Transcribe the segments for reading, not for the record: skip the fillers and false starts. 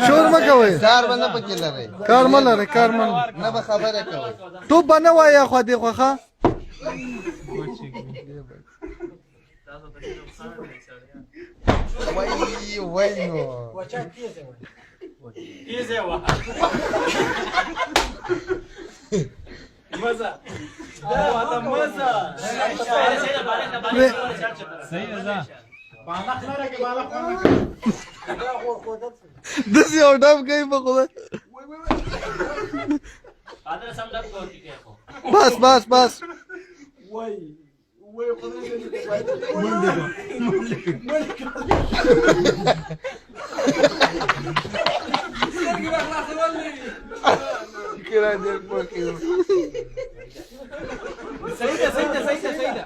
شور مه کوئ کار به نه پکې لرئ کار مه لرئ کار مه لرئ نه به خبره کوئ ټوپ به نه وایې خوا دې خوا ښه وای نو تیزه وه مزه دا مزه صحیح ده بالغ لره کې بالغ داسې یو ډب کوي په خدای بس بس بس وای وای خدای کرا دې پکې صحیح ده صحیح ده صحیح ده صحیح ده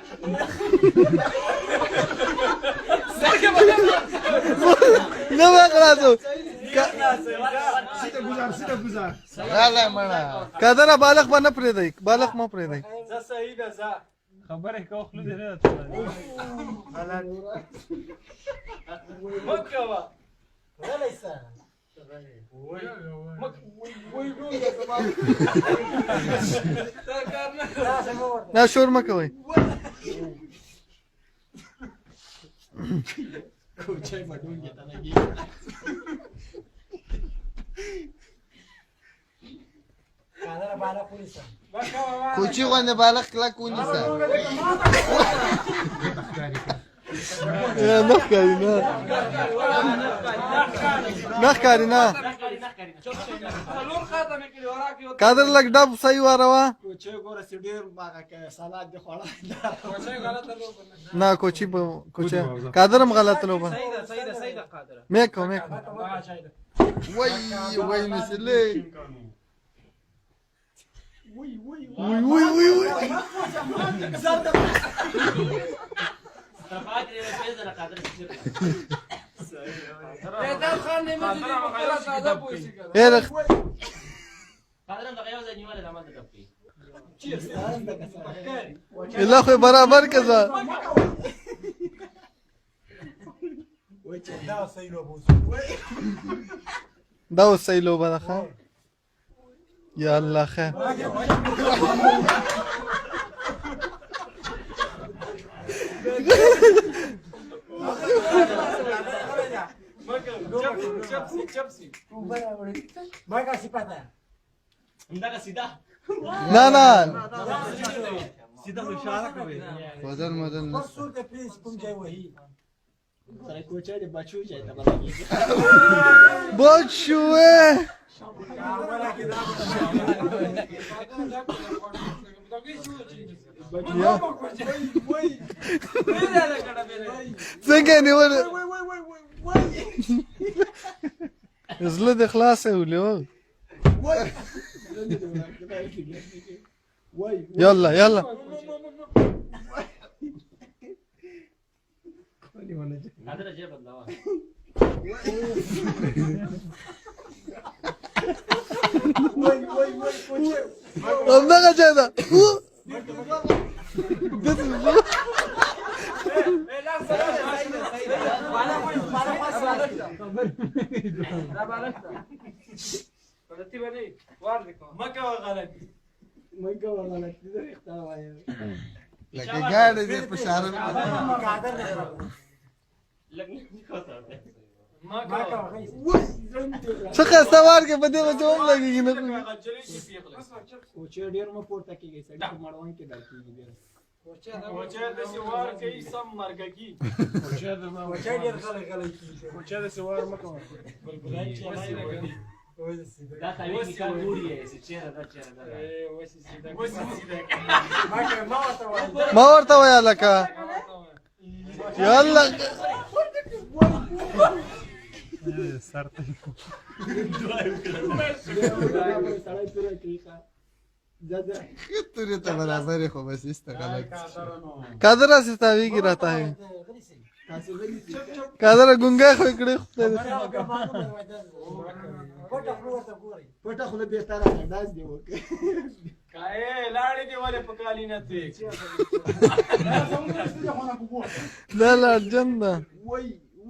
نه مې خلاصو سیده گذار راله مړه قادره بالغ به نه پرېږدئ بالغ مه پرېږدئ زه صحیح ده زه خبره کو خلو دې نه مکوا نه شور مه کوئ کوچای مډون کې تنګي کادر بالا پولیس کوچی غوندې بالغ کلک ونیسه نه ښکاري نه نه ښکاري نه قادر لږ ډب صحیح واروه کوچای ګوره سي ډیر ماګه سلاد دی خوړه کوچای غلطه لوبه نه کوچی په کوچی قادر هم غلطه لوبه صحیح ده صحیح ده صحیح ده قادر میکو میکو وای وای نسلې وای وای وی وی وی وی زرد اعدام خان نه مې دې په ساده پوښي کړه هر الله خو برابر کزا دا صحیح لوبه ده ښه یا الله خیر نه نه وزن مزن بچوه څنګه نیول زله د خلاصه ولو يلا يلا همدغه ځای ده لکه ګاډی دې په شاره څه ښایسته وار کې په دې به څه هم لګېږي نه کوچې ډېر مه پورته کېږي سړي په مړوند کې ډال کېږي ډېر کوچې داسې وار کوي سم مرګګي کوچې ډېر غلی کېږي کوچې داسې وار مه کوه بلبلان چې دا خالي نکال ګوري چې چیرې دا چیرې دا وسی سیده ما ورته وایه لکه یالا سر ته تورې ته برابرې خو بس استغلق قادر هسې تاویږي راته ہے قادر ګونګی خو یې کړی پټه خوله بهتره ده داس دی وکړه کای لاړې دی ولې په کالی نه ته دا لا جنده وای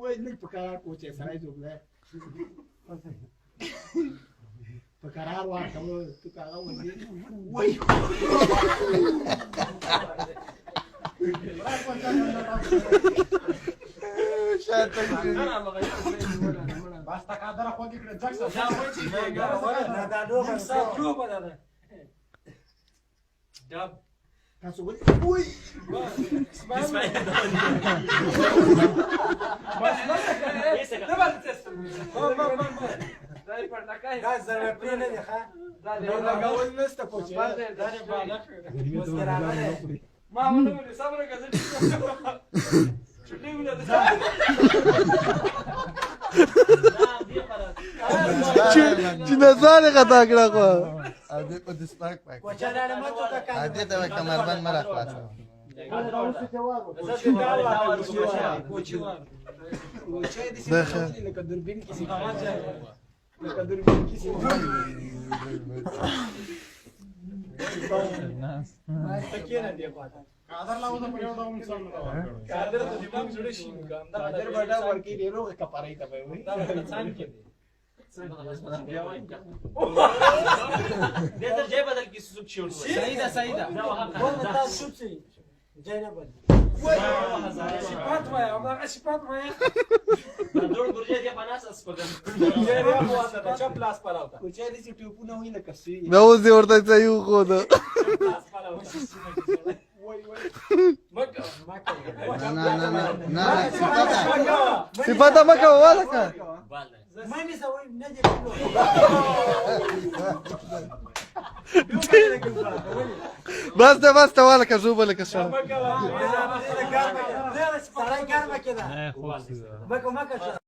وای لږ په قرار کوچې سړی جوړ دی په قرار ورکوه تو که هغه وځې وای شاته بس تقدر خوږی کړه ځکه دا وای چې دا دوه څه ده دب تاسو ولې وای بس دای پر لکای دا زره پرې نه دی ښه دا لګول نشته پوچې دا نه بالا ما ونه صبر کړه چټي ولا چې نظر غدا کړه خو او دې په دسپاک پاک کوچا دا نه مته کا دې ته کمربند مړه خلاص لکه دوربین کې لکه دوربین کې تکیه دی پاته قادر لا وته په یو ډول انسان قادر ته دماغ جوړ شي قادر بڑا ورکی دی روغ کپارای ته وي دا انسان کې دی دې ځای بدل کی سوق شي سیدا سیدا والله تاسو شوب شي ځای نه بدل صفات وای او دا صفات وای دور ګرځي دی پناس اس پګم یې راو دا چا پلاس پلاوتا کوچې دې چې ټوپونه وي لکه سی نو زه ورته ځایو خو دا پلاس پلاوتا وای وای مکه نه صفاته مکه والا کا ما می سوي نه دي بس ته والا کا زوبه لکه سره مکه سره ګرمه کده نه خوب مکه